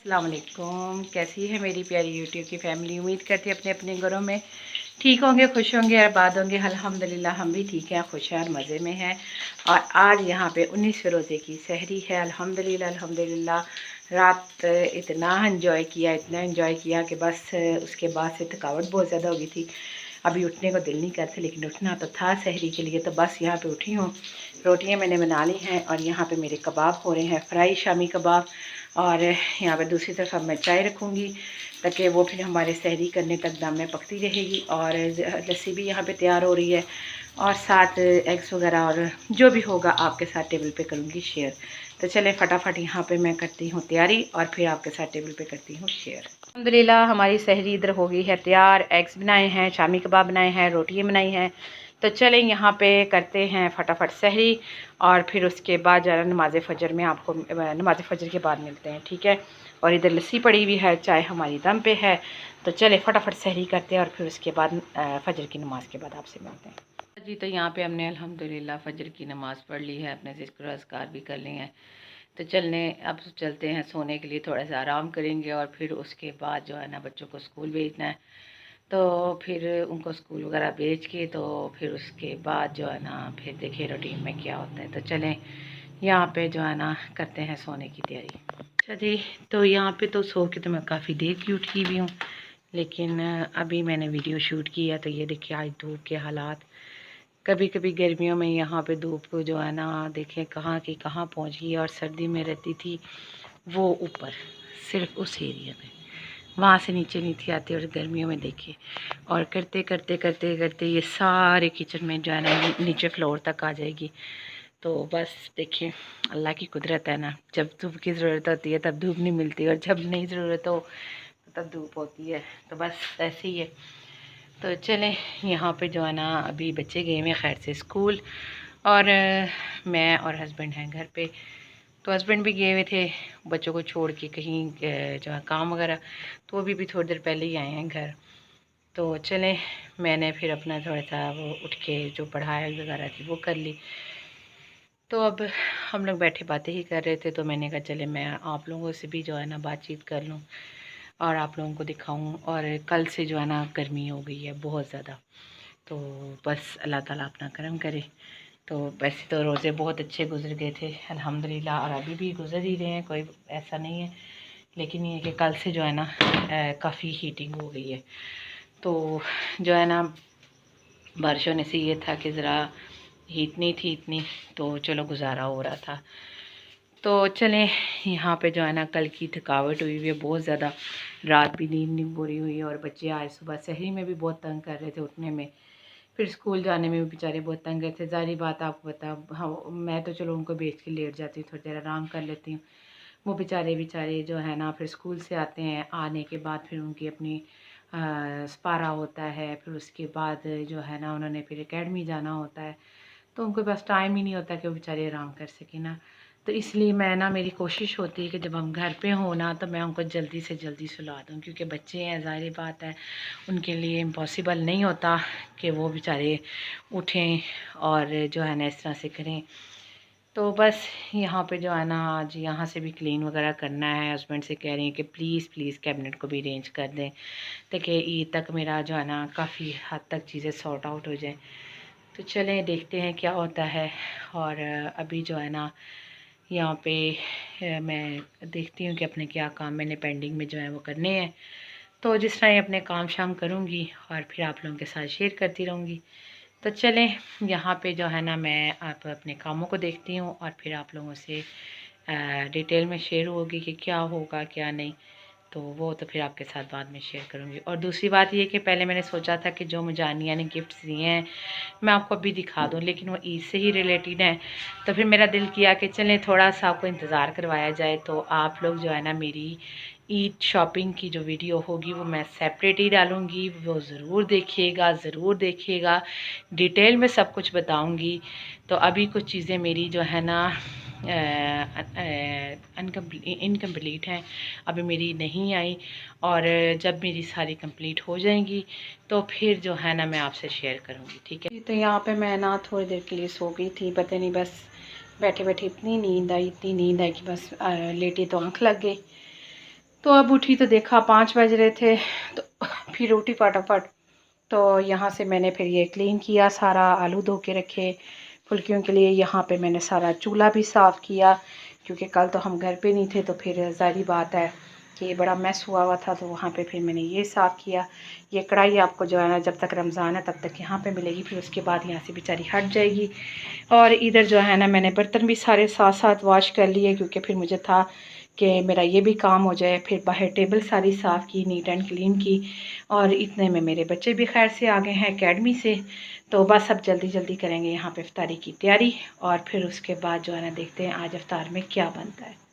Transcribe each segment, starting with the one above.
अस्सलाम वालेकुम। कैसी है मेरी प्यारी यूट्यूब की फैमिली? उम्मीद करती है अपने अपने घरों में ठीक होंगे, खुश होंगे और आबाद होंगे। अल्हम्दुलिल्लाह हम भी ठीक हैं, खुश हैं और मज़े में हैं। और आज यहाँ पे 19वें रोज़े की सहरी है। अल्हम्दुलिल्लाह अल्हम्दुलिल्लाह रात इतना एंजॉय किया कि बस उसके बाद से थकावट बहुत ज़्यादा हो गई थी। अभी उठने को दिल नहीं करता, लेकिन उठना तो था सहरी के लिए, तो बस यहाँ पे उठी हूँ। रोटियाँ मैंने बना ली हैं और यहाँ पे मेरे कबाब हो रहे हैं, फ्राई शामी कबाब। और यहाँ पे दूसरी तरफ अब मैं चाय रखूँगी ताकि वो फिर हमारे सहरी करने तक दम में पकती रहेगी। और लस्सी भी यहाँ पे तैयार हो रही है और साथ एग्स वगैरह और जो भी होगा आपके साथ टेबल पे करूँगी शेयर। तो चले फटाफट यहाँ पे मैं करती हूँ तैयारी और फिर आपके साथ टेबल पे करती हूँ शेयर। अल्हम्दुलिल्लाह हमारी सहरी इधर हो गई है तैयार। एग्स बनाए हैं, शामी कबाब बनाए हैं, रोटियाँ बनाई हैं। तो चलें यहाँ पे करते हैं फटाफट सहरी और फिर उसके बाद ज़रा नमाज़ फ़जर में आपको नमाज़ फ़जर के बाद मिलते हैं, ठीक है। और इधर लस्सी पड़ी हुई है, चाय हमारी दम पे है। तो चले फटाफट सहरी करते हैं और फिर उसके बाद फ़जर की नमाज़ के बाद आपसे मिलते हैं जी। तो यहाँ पे हमने अल्हम्दुलिल्लाह फ़जर की नमाज़ पढ़ ली है, अपने ज़िक्र अज़कार भी कर लिए हैं। तो अब चलते हैं सोने के लिए, थोड़ा सा आराम करेंगे और फिर उसके बाद जो है ना बच्चों को स्कूल भेजना है। तो फिर उनको स्कूल वगैरह भेज के तो फिर उसके बाद जो है ना फिर देखिए रूटीन में क्या होता है। तो चलें यहाँ पे जो है ना करते हैं सोने की तैयारी। अच्छा जी, तो यहाँ पे तो सो के तो मैं काफ़ी देर की उठी हुई हूँ, लेकिन अभी मैंने वीडियो शूट किया। तो ये देखिए आज धूप के हालात। कभी कभी गर्मियों में यहाँ पे धूप को जो है ना देखें कहाँ की कहाँ पहुँच गई। और सर्दी में रहती थी वो ऊपर सिर्फ उस एरिया में, वहाँ से नीचे नहीं थी आती। और गर्मियों में देखिए और करते करते करते करते ये सारे किचन में जो है ना नीचे फ्लोर तक आ जाएगी। तो बस देखिए अल्लाह की कुदरत है ना, जब धूप की ज़रूरत होती है तब धूप नहीं मिलती और जब नहीं ज़रूरत हो तब धूप होती है। तो बस ऐसे ही है। तो चलें यहाँ पे जो है ना अभी बच्चे गए हुए खैर से स्कूल और मैं और हस्बैंड हैं घर पे। तो हस्बैंड भी गए हुए थे बच्चों को छोड़ के कहीं जो है काम वगैरह, तो वो भी थोड़ी देर पहले ही आए हैं घर। तो चलें मैंने फिर अपना थोड़ा सा वो उठ के जो पढ़ाई वगैरह थी वो कर ली। तो अब हम लोग बैठे बातें ही कर रहे थे, तो मैंने कहा चले मैं आप लोगों से भी जो है ना बातचीत कर लूँ और आप लोगों को दिखाऊं। और कल से जो है ना गर्मी हो गई है बहुत ज़्यादा। तो बस अल्लाह ताला अपना करम करे। तो वैसे तो रोज़े बहुत अच्छे गुजर गए थे अल्हम्दुलिल्लाह, और अभी भी गुजर ही रहे हैं, कोई ऐसा नहीं है। लेकिन ये कि कल से जो है ना काफ़ी हीटिंग हो गई है। तो जो है ना बारिश होने से ये था कि ज़रा हीट नहीं थी इतनी, तो चलो गुजारा हो रहा था। तो चलें यहाँ पे जो है ना कल की थकावट हुई हुई है बहुत ज़्यादा, रात भी नींद नहीं पूरी हुई। और बच्चे आज सुबह सहरी में भी बहुत तंग कर रहे थे उठने में, फिर स्कूल जाने में भी बेचारे बहुत तंग गए थे। ज़ाहिर बात आपको पता, हाँ मैं तो चलो उनको भेज के लेट जाती हूँ, थोड़ी देर आराम कर लेती हूँ। वो बेचारे जो है ना फिर स्कूल से आते हैं, आने के बाद फिर उनकी अपनी स्पारा होता है, फिर उसके बाद जो है ना उन्होंने फिर एकेडमी जाना होता है। तो उनको बस टाइम ही नहीं होता कि वो बेचारे आराम कर सकें ना। तो इसलिए मैं ना मेरी कोशिश होती है कि जब हम घर पे हों ना तो मैं उनको जल्दी से जल्दी सुला दूँ, क्योंकि बच्चे हैं ज़ाहिर बात है उनके लिए इम्पॉसिबल नहीं होता कि वो बेचारे उठें और जो है ना इस तरह से करें। तो बस यहाँ पे जो है ना आज यहाँ से भी क्लीन वगैरह करना है। हस्बैंड से कह रही हैं कि प्लीज़ प्लीज़ कैबिनेट को भी अरेंज कर दें ताकि ईद तक मेरा जो है ना काफ़ी हद तक चीज़ें सॉर्ट आउट हो जाएं। तो चलें देखते हैं क्या होता है। और अभी जो है ना यहाँ पे मैं देखती हूँ कि अपने क्या काम मैंने पेंडिंग में जो है वो करने हैं। तो जिस तरह अपने काम शाम करूँगी और फिर आप लोगों के साथ शेयर करती रहूँगी। तो चलें यहाँ पे जो है ना मैं आप अपने कामों को देखती हूँ और फिर आप लोगों से डिटेल में शेयर होगी कि क्या होगा क्या नहीं। तो वो तो फिर आपके साथ बाद में शेयर करूँगी। और दूसरी बात ये कि पहले मैंने सोचा था कि जो मुझे आनिया ने गिफ्ट्स दिए हैं मैं आपको अभी दिखा दूँ, लेकिन वो ईद से ही रिलेटेड हैं। तो फिर मेरा दिल किया कि चलें थोड़ा सा आपको इंतज़ार करवाया जाए। तो आप लोग जो है ना मेरी ईद शॉपिंग की जो वीडियो होगी वो मैं सेपरेट ही डालूँगी, वो ज़रूर देखिएगा, ज़रूर देखिएगा। डिटेल में सब कुछ बताऊँगी। तो अभी कुछ चीज़ें मेरी जो है ना इनकम्प्लीट हैं, अभी मेरी नहीं आई, और जब मेरी सारी कंप्लीट हो जाएंगी तो फिर जो है ना मैं आपसे शेयर करूँगी, ठीक है। तो यहाँ पे मैं ना थोड़ी देर के लिए सो गई थी, पता नहीं बस बैठे बैठे इतनी नींद आई कि बस लेटी तो आँख लग गई। तो अब उठी तो देखा 5 बज रहे थे, तो फिर उठी फटाफट। तो यहाँ से मैंने फिर ये क्लीन किया सारा, आलू धो के रखे फुल्कियों के लिए। यहाँ पे मैंने सारा चूल्हा भी साफ़ किया, क्योंकि कल तो हम घर पे नहीं थे, तो फिर ज़ाहिर बात है कि बड़ा मैस हुआ था। तो वहाँ पे फिर मैंने ये साफ़ किया। ये कढ़ाई आपको जो है ना जब तक रमज़ान है तब तक यहाँ पे मिलेगी, फिर उसके बाद यहाँ से बेचारी हट जाएगी। और इधर जो है ना मैंने बर्तन भी सारे साथ साथ वॉश कर लिए, क्योंकि फिर मुझे था कि मेरा ये भी काम हो जाए। फिर बाहर टेबल सारी साफ़ की, नीट एंड क्लीन की। और इतने में मेरे बच्चे भी खैर से आ गए हैं एकेडमी से। तो बस अब जल्दी जल्दी करेंगे यहाँ पे इफ्तारी की तैयारी, और फिर उसके बाद जो है ना देखते हैं आज इफ्तार में क्या बनता है।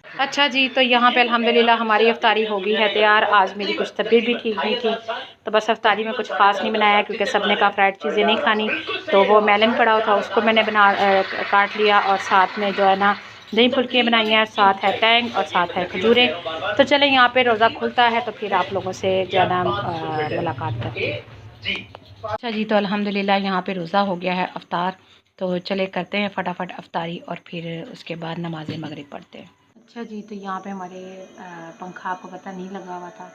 अच्छा जी, तो यहाँ पे अल्हम्दुलिल्लाह हमारी इफ्तारी हो गई है तैयार। आज मेरी कुछ तबीयत भी ठीक नहीं थी, तो बस इफ्तारी में कुछ ख़ास नहीं बनाया, क्योंकि सब ने कहा फ्राइड चीज़ें नहीं खानी। तो वो मेलन पड़ा हुआ था, उसको मैंने काट लिया, और साथ में जो है ना दही फुल्कियाँ बनाई हैं, साथ है टैंग और साथ है खजूरें। तो चले यहाँ पे रोज़ा खुलता है तो फिर आप लोगों से जो है ना मुलाकात करते हैं। अच्छा जी, तो अल्हम्दुलिल्लाह यहाँ पे रोज़ा हो गया है अफ्तार। तो चले करते हैं फटाफट अफ्तारी, और फिर उसके बाद नमाज मगरिब पढ़ते हैं। अच्छा जी, तो यहाँ पे हमारे पंखा आपको पता नहीं लगा हुआ था,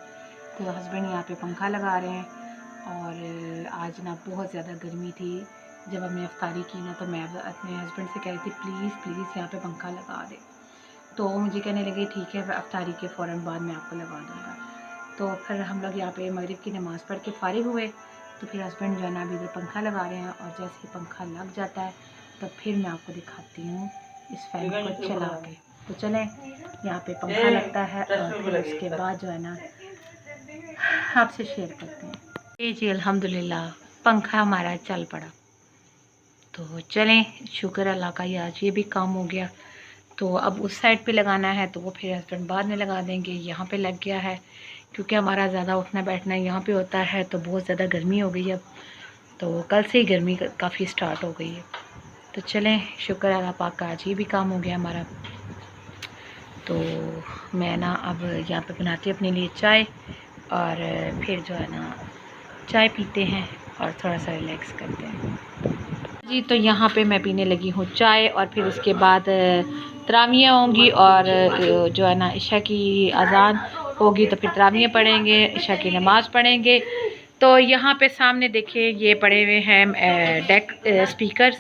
तो हस्बैंड यहाँ पे पंखा लगा रहे हैं। और आज ना बहुत ज़्यादा गर्मी थी। जब हमने अफ्तारी की ना, तो मैं अपने हस्बैंड से कह रही थी प्लीज़ प्लीज़ यहाँ पे पंखा लगा दे। तो मुझे कहने लगे ठीक है, अफ्तारी के फ़ौरन बाद मैं आपको लगा दूँगा। तो फिर हम लोग यहाँ पे मगरिब की नमाज़ पढ़ के फ़ारिग हुए। तो फिर हस्बैंड जो है ना अभी इधर पंखा लगा रहे हैं, और जैसे ही पंखा लग जाता है तो फिर मैं आपको दिखाती हूँ इस फैन को चला के। तो चलें, यहाँ पे पंखा लगता है, और फिर उसके बाद जो है ना आपसे शेयर करते हैं। ये जी अल्हम्दुलिल्लाह पंखा हमारा चल पड़ा। तो चलें, शुक्र अल्लाह का, आज ये भी काम हो गया। तो अब उस साइड पे लगाना है, तो वो फिर हस्बैंड बाद में लगा देंगे। यहाँ पे लग गया है, क्योंकि हमारा ज़्यादा उठना बैठना यहाँ पे होता है, तो बहुत ज़्यादा गर्मी हो गई अब। तो कल से ही गर्मी काफ़ी स्टार्ट हो गई है। तो चलें, शुक्र अल्लाह पाक का, आज ये भी काम हो गया हमारा। तो मैं ना अब यहाँ पे बनाती हूँ अपने लिए चाय, और फिर जो है ना चाय पीते हैं और थोड़ा सा रिलैक्स करते हैं जी। तो यहाँ पे मैं पीने लगी हूँ चाय, और फिर उसके बाद तरावियाँ होंगी, और जो है ना इशा की अज़ान होगी, तो फिर तरावियाँ पढ़ेंगे, इशा की नमाज़ पढ़ेंगे। तो यहाँ पे सामने देखिए ये पड़े हुए हैं डेक स्पीकर्स।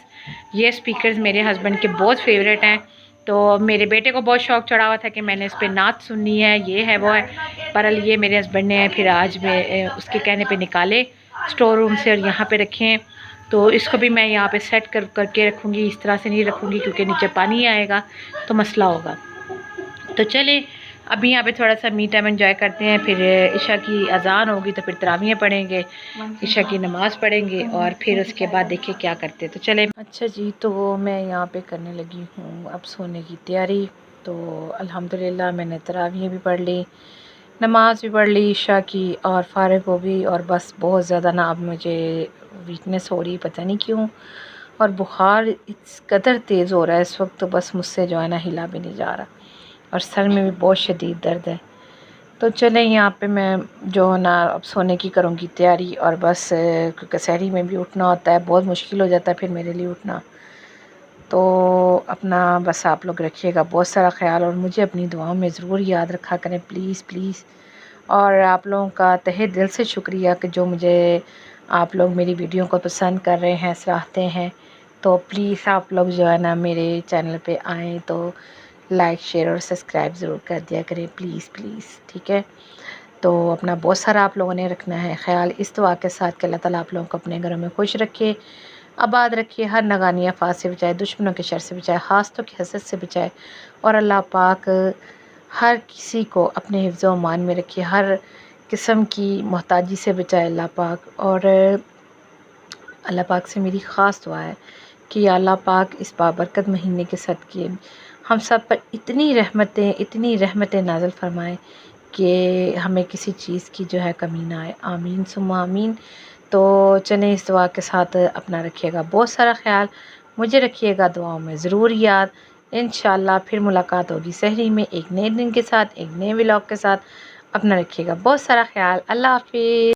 ये स्पीकर्स मेरे हस्बैंड के बहुत फेवरेट हैं। तो मेरे बेटे को बहुत शौक़ चढ़ा हुआ था कि मैंने इस पर नात सुननी है, ये है वो है। पर ये मेरे हस्बैंड ने फिर आज में उसके कहने पे निकाले स्टोर रूम से, और यहाँ पे रखे हैं। तो इसको भी मैं यहाँ पे सेट करके रखूँगी, इस तरह से नहीं रखूँगी क्योंकि नीचे पानी आएगा तो मसला होगा। तो चले अभी यहाँ पे थोड़ा सा मी टाइम एंजॉय करते हैं, फिर इशा की अज़ान होगी तो फिर तरावियाँ पढ़ेंगे, इशा की नमाज़ पढ़ेंगे, और फिर उसके बाद देखिए क्या करते हैं। तो चले। अच्छा जी, तो मैं यहाँ पे करने लगी हूँ अब सोने की तैयारी। तो अल्हम्दुलिल्लाह मैंने तरावियाँ भी पढ़ ली, नमाज़ भी पढ़ ली इशा की, और फ़ारिग हो गई। और बस बहुत ज़्यादा ना अब मुझे वीकनेस हो रही, पता नहीं क्यों, और बुखार इस कदर तेज़ हो रहा है इस वक्त, तो बस मुझसे जो है ना हिला भी नहीं जा रहा, और सर में भी बहुत शदीद दर्द है। तो चलें, यहाँ पे मैं जो ना अब सोने की करूँगी तैयारी, और बस क्योंकि सहरी में भी उठना होता है, बहुत मुश्किल हो जाता है फिर मेरे लिए उठना। तो अपना बस आप लोग रखिएगा बहुत सारा ख्याल, और मुझे अपनी दुआओं में ज़रूर याद रखा करें प्लीज़ प्लीज़। और आप लोगों का तहे दिल से शुक्रिया कि जो मुझे आप लोग मेरी वीडियो को पसंद कर रहे हैं, सराहते हैं। तो प्लीज़ आप लोग जो है ना मेरे चैनल पे आएँ तो लाइक शेयर और सब्सक्राइब ज़रूर कर दिया करें प्लीज़ प्लीज़, ठीक है। तो अपना बहुत सारा आप लोगों ने रखना है ख्याल, इस दुआ के साथ कि अल्लाह ताला आप लोगों को अपने घरों में खुश रखे, आबाद रखिए, हर नगानी आफात से बचाए, दुश्मनों के शर से बचाए, हासतों की हसद से बचाए, और अल्लाह पाक हर किसी को अपने हिफ्ज़ व अमान में रखिए, हर किस्म की मोहताजी से बचाए अल्लाह पाक। और अल्लाह पाक से मेरी ख़ास दुआ है कि अल्लाह पाक इस बाबरकत महीने के सदक़े हम सब पर इतनी रहमतें नाज़िल फ़रमाए कि हमें किसी चीज़ की जो है कमी ना आए। आमीन सुम्मा आमीन। तो चलें इस दुआ के साथ अपना रखिएगा बहुत सारा ख्याल, मुझे रखिएगा दुआओं में ज़रूर याद। इंशाल्लाह फिर मुलाकात होगी सहरी में एक नए दिन के साथ, एक नए व्लॉग के साथ। अपना रखिएगा बहुत सारा ख्याल। अल्लाह हाफ़िज़।